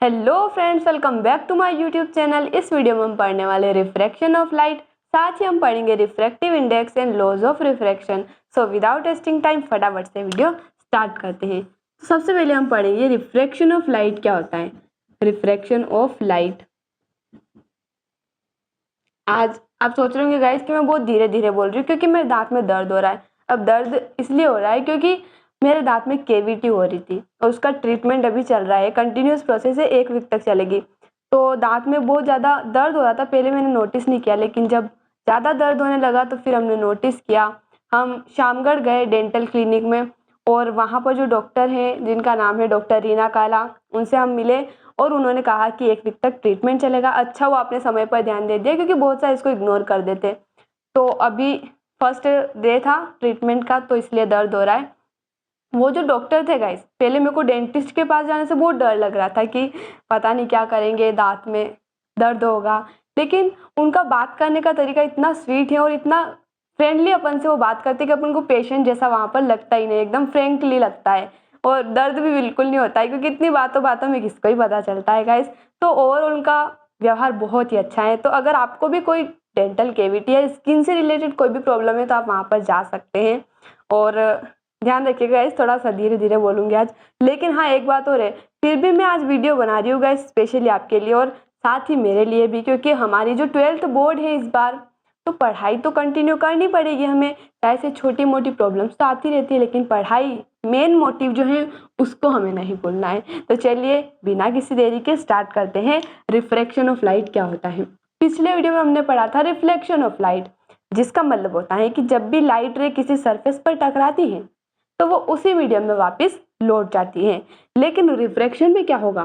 Hello friends, welcome back to my YouTube channel. इस video में हम पढ़ने वाले रिफ्रैक्शन ऑफ लाइट, साथ ही हम पढ़ेंगे refractive index and laws of refraction. So without wasting time फटाफट से वीडियो स्टार्ट करते हैं। तो सबसे पहले हम पढ़ेंगे रिफ्रैक्शन ऑफ लाइट क्या होता है। रिफ्रैक्शन ऑफ लाइट, आज आप सोच रहे होंगे गाइस कि मैं बहुत धीरे धीरे बोल रही हूँ क्योंकि मेरे दांत में दर्द हो रहा है। अब दर्द इसलिए हो रहा है क्योंकि मेरे दांत में केविटी हो रही थी और उसका ट्रीटमेंट अभी चल रहा है। कंटिन्यूस प्रोसेस है, 1 वीक तक चलेगी। तो दांत में बहुत ज़्यादा दर्द हो रहा था, पहले मैंने नोटिस नहीं किया, लेकिन जब ज़्यादा दर्द होने लगा तो फिर हमने नोटिस किया। हम शामगढ़ गए डेंटल क्लिनिक में और वहाँ पर जो डॉक्टर हैं जिनका नाम है डॉक्टर रीना काला, उनसे हम मिले और उन्होंने कहा कि 1 वीक तक ट्रीटमेंट चलेगा। अच्छा हुआ आपने समय पर ध्यान दे दिया क्योंकि बहुत सारे इसको इग्नोर कर देते। तो अभी फर्स्ट डे था ट्रीटमेंट का, तो इसलिए दर्द हो रहा है। वो जो डॉक्टर थे गाइस, पहले मेरे को डेंटिस्ट के पास जाने से बहुत डर लग रहा था कि पता नहीं क्या करेंगे, दांत में दर्द होगा, लेकिन उनका बात करने का तरीका इतना स्वीट है और इतना फ्रेंडली अपन से वो बात करते कि अपन को पेशेंट जैसा वहाँ पर लगता ही नहीं, एकदम फ्रेंकली लगता है और दर्द भी बिल्कुल नहीं होता है क्योंकि इतनी बातों बातों में किसको ही पता चलता है गाइस। तो ओवरऑल उनका व्यवहार बहुत ही अच्छा है। तो अगर आपको भी कोई डेंटल केविटी या स्किन से रिलेटेड कोई भी प्रॉब्लम है तो आप वहाँ पर जा सकते हैं। और ध्यान रखिएगा गाइस, थोड़ा सा धीरे धीरे बोलूँगी आज, लेकिन हाँ एक बात और है, फिर भी मैं आज वीडियो बना रही हूँ गाइस स्पेशली आपके लिए और साथ ही मेरे लिए भी, क्योंकि हमारी जो 12th बोर्ड है इस बार, तो पढ़ाई तो कंटिन्यू करनी पड़ेगी हमें। चाहे से छोटी मोटी प्रॉब्लम्स तो आती रहती है, लेकिन पढ़ाई मेन मोटिव जो है उसको हमें नहीं भूलना है। तो चलिए बिना किसी देरी के स्टार्ट करते हैं। रिफ्रैक्शन ऑफ लाइट क्या होता है। पिछले वीडियो में हमने पढ़ा था रिफ्लेक्शन ऑफ लाइट, जिसका मतलब होता है कि जब भी लाइट रे किसी सरफेस पर टकराती है तो वो उसी मीडियम में वापस लौट जाती है। लेकिन रिफ्रैक्शन में क्या होगा,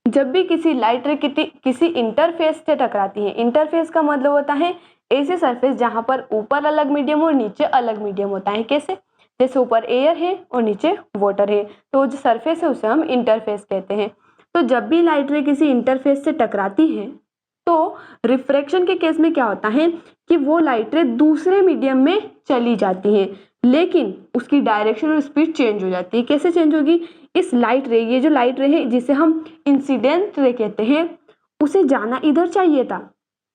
जब भी किसी लाइट रे किसी इंटरफेस से टकराती है। इंटरफेस का मतलब होता है ऐसे सरफेस जहां पर ऊपर अलग मीडियम और नीचे अलग मीडियम होता है। कैसे, जैसे ऊपर एयर है और नीचे वाटर है, तो जो सरफेस है उसे हम इंटरफेस कहते हैं। तो जब भी लाइट रे किसी इंटरफेस से टकराती है तो रिफ्रैक्शन के केस में क्या होता है कि वो लाइट रे दूसरे मीडियम में चली जाती है, लेकिन उसकी डायरेक्शन और स्पीड चेंज हो जाती है। कैसे चेंज होगी, इस लाइट रे, ये जो लाइट रे है जिसे हम इंसिडेंट रे कहते हैं, उसे जाना इधर चाहिए था,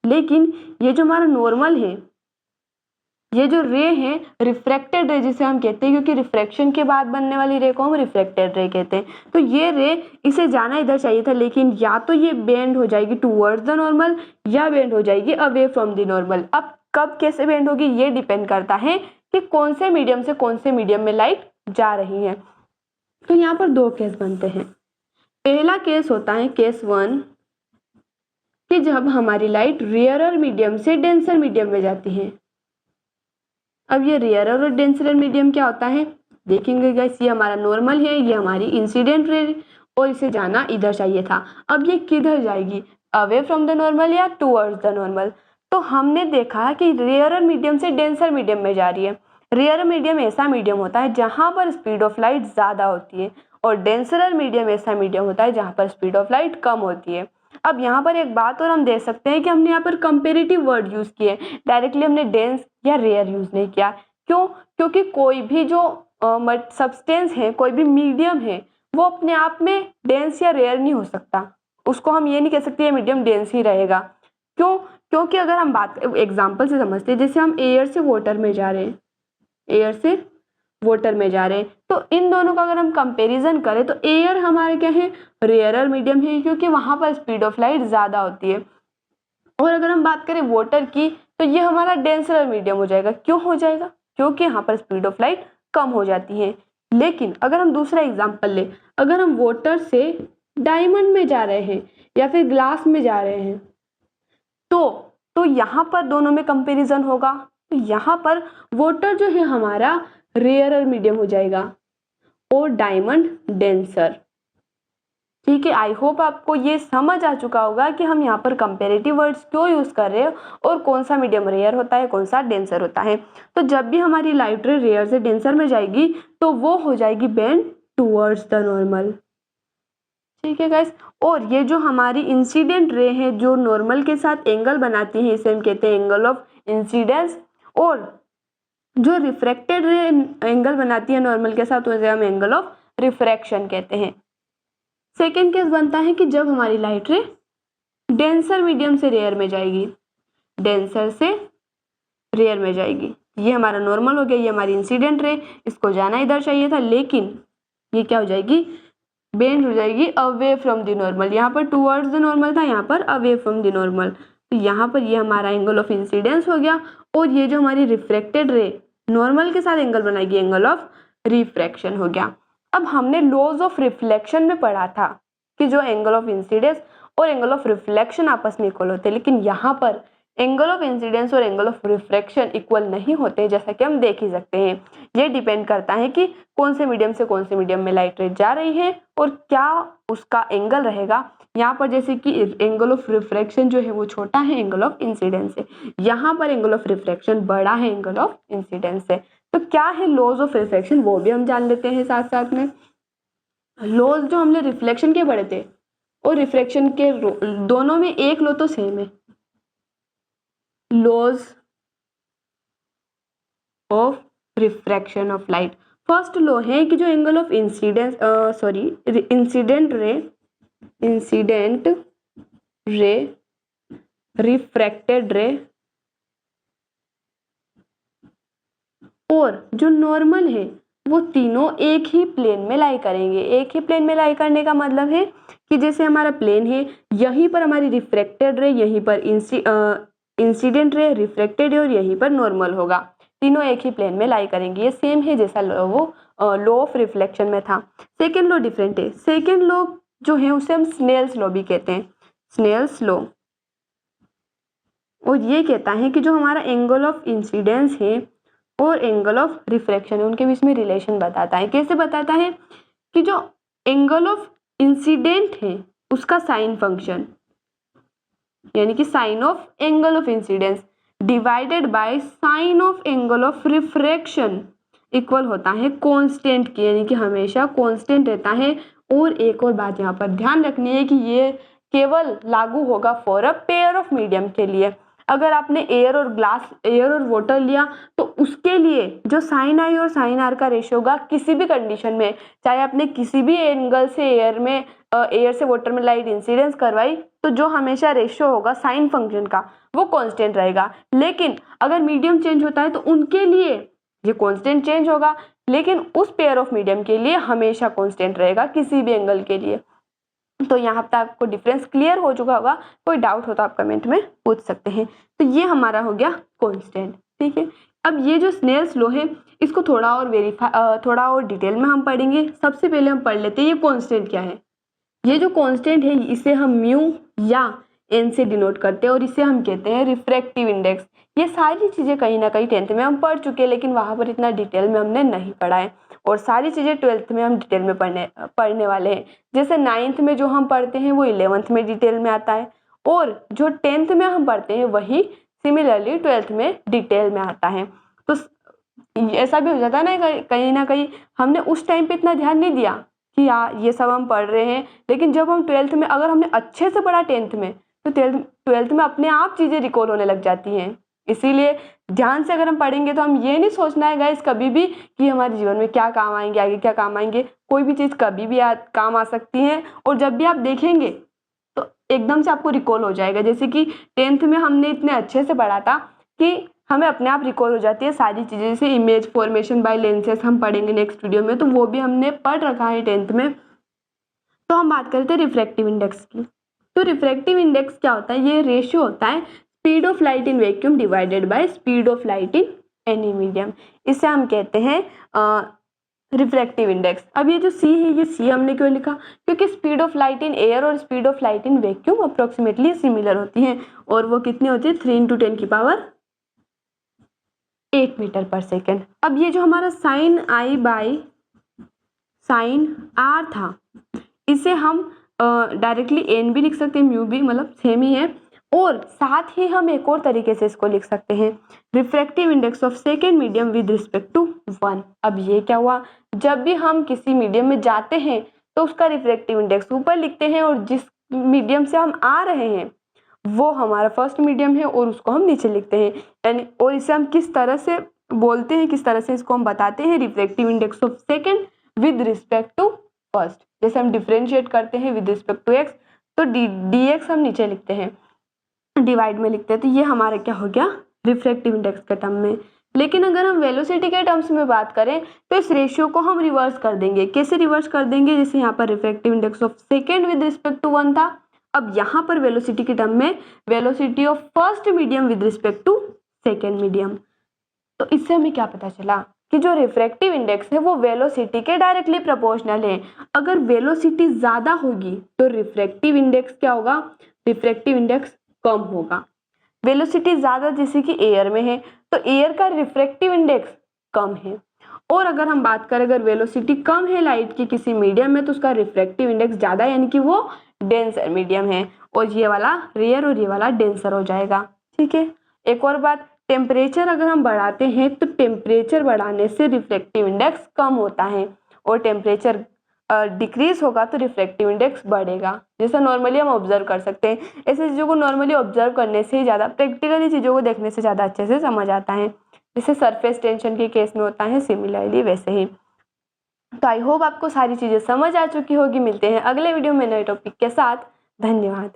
लेकिन ये जो हमारा नॉर्मल है, ये जो रे है रिफ्रैक्टेड रे जिसे हम कहते हैं, क्योंकि रिफ्रैक्शन के बाद बनने वाली रे को हम रिफ्रैक्टेड रे कहते हैं। तो ये रे, इसे जाना इधर चाहिए था, लेकिन या तो ये बेंड हो जाएगी टूवर्ड्स द नॉर्मल या बेंड हो जाएगी अवे फ्रॉम द नॉर्मल। अब कब कैसे बेंड होगी ये डिपेंड करता है कि कौन से मीडियम से कौन से मीडियम में लाइट जा रही है। तो यहाँ पर 2 केस बनते हैं। पहला केस होता है केस 1, कि जब हमारी लाइट रेयरर मीडियम से डेंसर मीडियम में जाती है। अब ये रेयरर और डेंसर मीडियम क्या होता है देखेंगे गाइस। ये हमारा नॉर्मल है, ये हमारी इंसिडेंट रे और इसे जाना इधर चाहिए था। अब ये किधर जाएगी, अवे फ्रॉम द नॉर्मल या टूवर्ड्स द नॉर्मल। तो हमने देखा कि रेयरर मीडियम से डेंसर मीडियम में जा रही है। रेयरर मीडियम ऐसा मीडियम होता है जहां पर स्पीड ऑफ लाइट ज्यादा होती है और डेंसर मीडियम ऐसा मीडियम होता है जहां पर स्पीड ऑफ लाइट कम होती है। अब यहाँ पर एक बात और हम देख सकते हैं कि हमने यहाँ पर कंपेरेटिव वर्ड यूज किए, डायरेक्टली हमने डेंस या रेयर यूज नहीं किया। क्यों, क्योंकि कोई भी जो सब्सटेंस है, कोई भी मीडियम है, वो अपने आप में डेंस या रेयर नहीं हो सकता। उसको हम ये नहीं कह सकते ये मीडियम डेंस ही रहेगा। क्यों, क्योंकि अगर हम बात एग्जाम्पल से समझते हैं, जैसे हम एयर से वाटर में जा रहे हैं, एयर से वाटर में जा रहे हैं, तो इन दोनों का अगर हम कंपैरिजन करें तो एयर हमारे क्या है, रेयरर मीडियम है, क्योंकि वहां पर स्पीड ऑफ लाइट ज्यादा होती है। और अगर हम बात करें वाटर की तो ये हमारा डेंसर मीडियम हो जाएगा। क्यों हो जाएगा, क्योंकि यहाँ पर स्पीड ऑफ लाइट कम हो जाती है। लेकिन अगर हम दूसरा एग्जांपल ले, अगर हम वाटर से डायमंड में जा रहे हैं या फिर ग्लास में जा रहे हैं तो यहाँ पर दोनों में कंपैरिजन होगा। तो यहाँ पर वाटर जो है हमारा रेयरर मीडियम हो जाएगा और डायमंड डेंसर। ठीक है, आई होप आपको ये समझ आ चुका होगा कि हम यहाँ पर कंपेरेटिव वर्ड्स क्यों यूज कर रहे हैं और कौन सा मीडियम रेयर होता है, कौन सा डेंसर होता है। तो जब भी हमारी लाइट रे रेयर से डेंसर में जाएगी तो वो हो जाएगी बेंड टूवर्ड्स द नॉर्मल। ठीक है गाइस, और ये जो हमारी इंसिडेंट रे है जो नॉर्मल के साथ एंगल बनाती है, इसे हम कहते हैं एंगल ऑफ इंसिडेंस। और जो रिफ्रैक्टेड रे एंगल बनाती है नॉर्मल के साथ, उसे हम एंगल ऑफ रिफ्रैक्शन कहते हैं। सेकेंड केस बनता है कि जब हमारी लाइट रे डेंसर मीडियम से रेयर में जाएगी, डेंसर से रेयर में जाएगी। ये हमारा नॉर्मल हो गया, ये हमारी इंसिडेंट रे, इसको जाना इधर चाहिए था, लेकिन ये क्या हो जाएगी, बेंड हो जाएगी अवे फ्रॉम द नॉर्मल। यहाँ पर टूवर्ड्स द नॉर्मल था, यहाँ पर अवे फ्रॉम द नॉर्मल। तो यहाँ पर ये हमारा एंगल ऑफ इंसिडेंस हो गया, और ये जो हमारी रिफ्लेक्टेड रे नॉर्मल के साथ एंगल बनाएगी, एंगल ऑफ रिफ्रैक्शन हो गया। अब हमने लॉज ऑफ रिफ्लेक्शन में पढ़ा था कि जो एंगल ऑफ इंसिडेंस और एंगल ऑफ रिफ्लेक्शन आपस में इक्वल होते हैं, लेकिन यहाँ पर एंगल ऑफ इंसिडेंस और एंगल ऑफ रिफ्रैक्शन इक्वल नहीं होते, जैसा कि हम देख ही सकते हैं। ये डिपेंड करता है कि कौन से मीडियम से कौन से मीडियम में लाइट रे जा रही है और क्या उसका एंगल रहेगा। यहाँ पर जैसे कि एंगल ऑफ रिफ्रैक्शन जो है वो छोटा है एंगल ऑफ इंसिडेंस से, यहाँ पर एंगल ऑफ रिफ्रैक्शन बड़ा है एंगल ऑफ इंसिडेंस से। तो क्या है लॉज ऑफ रिफ्रैक्शन वो भी हम जान लेते हैं साथ साथ में। लॉज जो हमने रिफ्लेक्शन के पढ़े थे और रिफ्रैक्शन के दोनों में एक लॉ तो सेम है, laws of refraction of light. First law है कि जो angle of incidence incident ray refracted ray और जो नॉर्मल है वो तीनों एक ही प्लेन में लाई करेंगे। एक ही प्लेन में लाई करने का मतलब है कि जैसे हमारा प्लेन है, यहीं पर हमारी रिफ्रैक्टेड रे, यहीं पर इंसिडेंट रे रिफ्रैक्टेड है और यहीं पर नॉर्मल होगा, तीनों एक ही प्लेन में लाई करेंगे। ये सेम है जैसा वो लॉ ऑफ रिफ्लेक्शन में था। सेकेंड लॉ डिफरेंट है। सेकेंड लॉ जो है उसे हम स्नेल्स लॉ भी कहते हैं, स्नेल्स लॉ, और ये कहता है कि जो हमारा एंगल ऑफ इंसिडेंस है और एंगल ऑफ रिफ्रैक्शन है उनके बीच में रिलेशन बताता है। कैसे बताता है कि जो एंगल ऑफ इंसिडेंट है उसका साइन फंक्शन यानी कि sine of angle of incidence divided by sine of angle of refraction equal होता है कांस्टेंट की, यानी कि हमेशा कांस्टेंट रहता है। और एक और बात यहाँ पर ध्यान रखनी है कि ये केवल लागू होगा for a pair of medium के लिए। अगर आपने एयर और वाटर लिया तो उसके लिए जो साइन आई और साइन आर का रेशियो होगा किसी भी कंडीशन में, चाहे आपने किसी भी एंगल से एयर से वाटर में लाइट इंसिडेंस करवाई, तो जो हमेशा रेशियो होगा साइन फंक्शन का वो कांस्टेंट रहेगा। लेकिन अगर मीडियम चेंज होता है तो उनके लिए ये कांस्टेंट चेंज होगा, लेकिन उस पेयर ऑफ मीडियम के लिए हमेशा कांस्टेंट रहेगा किसी भी एंगल के लिए। तो यहाँ पर आपको डिफरेंस क्लियर हो चुका होगा, कोई डाउट हो तो आप कमेंट में पूछ सकते हैं। तो ये हमारा हो गया कांस्टेंट, ठीक है। अब ये जो स्नेल्स लॉ है इसको थोड़ा और डिटेल में हम पढ़ेंगे। सबसे पहले हम पढ़ लेते हैं ये कांस्टेंट क्या है। ये जो कांस्टेंट है इसे हम म्यू या एन से डिनोट करते हैं और इसे हम कहते हैं रिफ्रैक्टिव इंडेक्स। ये सारी चीज़ें कहीं ना कहीं 10th में हम पढ़ चुके हैं, लेकिन वहाँ पर इतना डिटेल में हमने नहीं पढ़ा है, और सारी चीज़ें 12th में हम डिटेल में पढ़ने वाले हैं। जैसे 9th में जो हम पढ़ते हैं वो 11th में डिटेल में आता है, और जो 10th में हम पढ़ते हैं वही सिमिलरली 12th में डिटेल में आता है। तो ऐसा भी हो जाता है ना कहीं हमने उस टाइम पे इतना ध्यान नहीं दिया कि यार ये सब हम पढ़ रहे हैं, लेकिन जब हम 12th में अगर हमने अच्छे से पढ़ा 10th में तो 12th में अपने आप चीज़ें रिकॉल होने लग जाती हैं। इसीलिए ध्यान से अगर हम पढ़ेंगे तो हम ये नहीं सोचना है गाइस कभी भी कि हमारे जीवन में क्या काम आएंगे, आगे क्या काम आएंगे। कोई भी चीज़ कभी भी काम आ सकती है, और जब भी आप देखेंगे तो एकदम से आपको रिकॉल हो जाएगा। जैसे कि 10th में हमने इतने अच्छे से पढ़ा था कि हमें अपने आप रिकॉल हो जाती है सारी चीज़ें। जैसे इमेज फॉर्मेशन बाय लेंसेज हम पढ़ेंगे नेक्स्ट वीडियो में, तो वो भी हमने पढ़ रखा है 10th में। तो हम बात करते हैं रिफ्रैक्टिव इंडेक्स की। तो रिफ्रैक्टिव इंडेक्स क्या होता है, ये रेशियो होता है speed of light in vacuum divided by speed of light in any medium. इसे हम कहते हैं रिफ्रैक्टिव इंडेक्स। अब ये जो सी है, ये सी हमने क्यों लिखा, क्योंकि speed of light in air और speed of light in vacuum approximately similar होती हैं, और वो कितनी होती है 3 × 10⁸ मीटर पर सेकेंड। अब ये जो हमारा sine i by sine r था, इसे हम डायरेक्टली एन भी लिख सकते हैं, म्यू भी, मतलब सेम ही है। और साथ ही हम एक और तरीके से इसको लिख सकते हैं, refractive index of second medium with respect to 1। अब ये क्या हुआ, जब भी हम किसी मीडियम में जाते हैं तो उसका रिफ्रैक्टिव इंडेक्स ऊपर लिखते हैं, और जिस मीडियम से हम आ रहे हैं वो हमारा फर्स्ट मीडियम है और उसको हम नीचे लिखते हैं। यानी और इसे हम किस तरह से बोलते हैं, किस तरह से इसको हम बताते हैं, refractive index of second with respect to first. जैसे हम डिफरेंशिएट करते हैं विद रिस्पेक्ट टू एक्स, तो dx हम नीचे लिखते हैं, डिवाइड में लिखते हैं, तो ये हमारा क्या हो गया रिफ्रैक्टिव इंडेक्स के टर्म में। लेकिन अगर हम वेलोसिटी के टर्म्स में बात करें तो इस रेशियो को हम रिवर्स कर देंगे। कैसे रिवर्स कर देंगे? जैसे यहाँ पर refractive index of second with respect to 1 था, अब यहाँ पर वेलोसिटी के टर्म में velocity of first medium with respect to second medium. तो इससे हमें क्या पता चला कि जो रिफ्रैक्टिव इंडेक्स है वो वेलोसिटी के डायरेक्टली प्रोपोर्शनल है। अगर वेलोसिटी ज्यादा होगी तो रिफ्रैक्टिव इंडेक्स क्या होगा? रिफ्रैक्टिव इंडेक्स कम होगा। वेलोसिटी ज्यादा जैसे कि एयर में है तो एयर का रिफ्रैक्टिव इंडेक्स कम है। और अगर हम बात करें अगर वेलोसिटी कम है लाइट की किसी मीडियम में तो उसका रिफ्रैक्टिव इंडेक्स ज्यादा है, यानी कि वो डेंसर मीडियम है, और ये वाला रेयर और ये वाला डेंसर हो जाएगा। ठीक है, एक और बात, टेम्परेचर अगर हम बढ़ाते हैं तो टेम्परेचर बढ़ाने से रिफ्रैक्टिव इंडेक्स कम होता है, और टेम्परेचर डिक्रीज होगा तो रिफ्रैक्टिव इंडेक्स बढ़ेगा। जैसा नॉर्मली हम ऑब्जर्व कर सकते हैं, ऐसे चीज़ों को नॉर्मली ऑब्जर्व करने से ही ज़्यादा, प्रैक्टिकली चीज़ों को देखने से ज़्यादा अच्छे से समझ आता है। जैसे सरफेस टेंशन के केस में होता है, सिमिलरली वैसे ही। तो आई होप आपको सारी चीज़ें समझ आ चुकी होगी। मिलते हैं अगले वीडियो में नए टॉपिक के साथ। धन्यवाद।